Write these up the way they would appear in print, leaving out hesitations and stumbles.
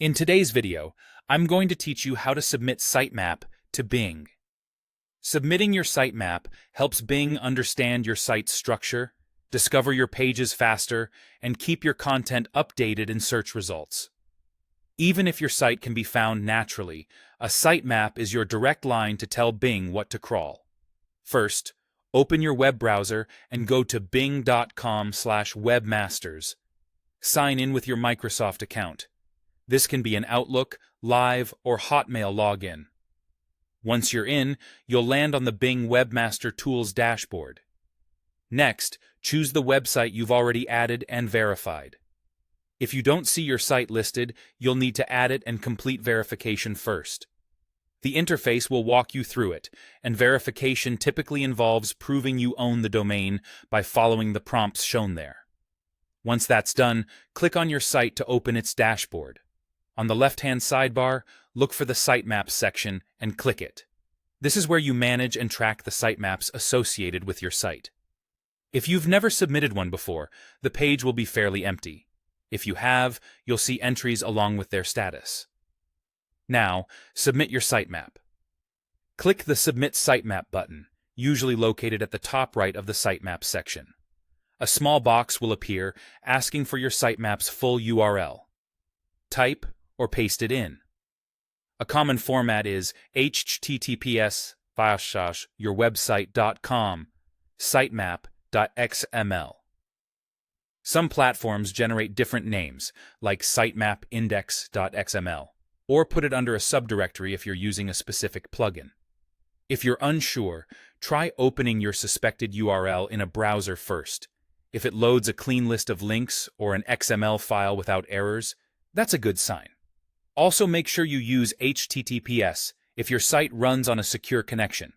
In today's video, I'm going to teach you how to submit Sitemap to Bing. Submitting your sitemap helps Bing understand your site's structure, discover your pages faster, and keep your content updated in search results. Even if your site can be found naturally, a sitemap is your direct line to tell Bing what to crawl. First, open your web browser and go to bing.com/webmasters. Sign in with your Microsoft account. This can be an Outlook, Live, or Hotmail login. Once you're in, you'll land on the Bing Webmaster Tools dashboard. Next, choose the website you've already added and verified. If you don't see your site listed, you'll need to add it and complete verification first. The interface will walk you through it, and verification typically involves proving you own the domain by following the prompts shown there. Once that's done, click on your site to open its dashboard. On the left-hand sidebar, look for the Sitemaps section and click it. This is where you manage and track the sitemaps associated with your site. If you've never submitted one before, the page will be fairly empty. If you have, you'll see entries along with their status. Now, submit your sitemap. Click the Submit Sitemap button, usually located at the top right of the Sitemap section. A small box will appear asking for your sitemap's full URL. Type or paste it in. A common format is https://yourwebsite.com sitemap.xml. Some platforms generate different names, like sitemapindex.xml, or put it under a subdirectory if you're using a specific plugin. If you're unsure, try opening your suspected URL in a browser first. If it loads a clean list of links or an XML file without errors, that's a good sign. Also, make sure you use HTTPS if your site runs on a secure connection.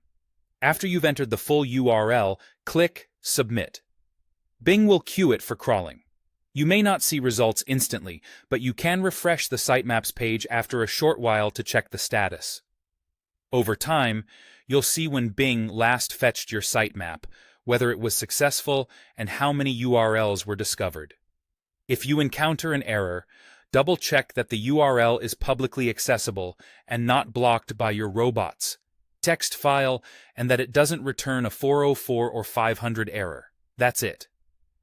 After you've entered the full URL, click Submit. Bing will queue it for crawling. You may not see results instantly, but you can refresh the sitemaps page after a short while to check the status. Over time, you'll see when Bing last fetched your sitemap, whether it was successful, and how many URLs were discovered. If you encounter an error, double-check that the URL is publicly accessible and not blocked by your robots, text file, and that it doesn't return a 404 or 500 error. That's it.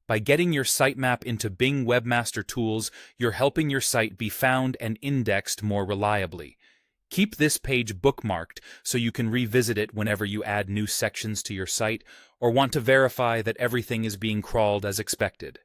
By getting your sitemap into Bing Webmaster Tools, you're helping your site be found and indexed more reliably. Keep this page bookmarked so you can revisit it whenever you add new sections to your site or want to verify that everything is being crawled as expected.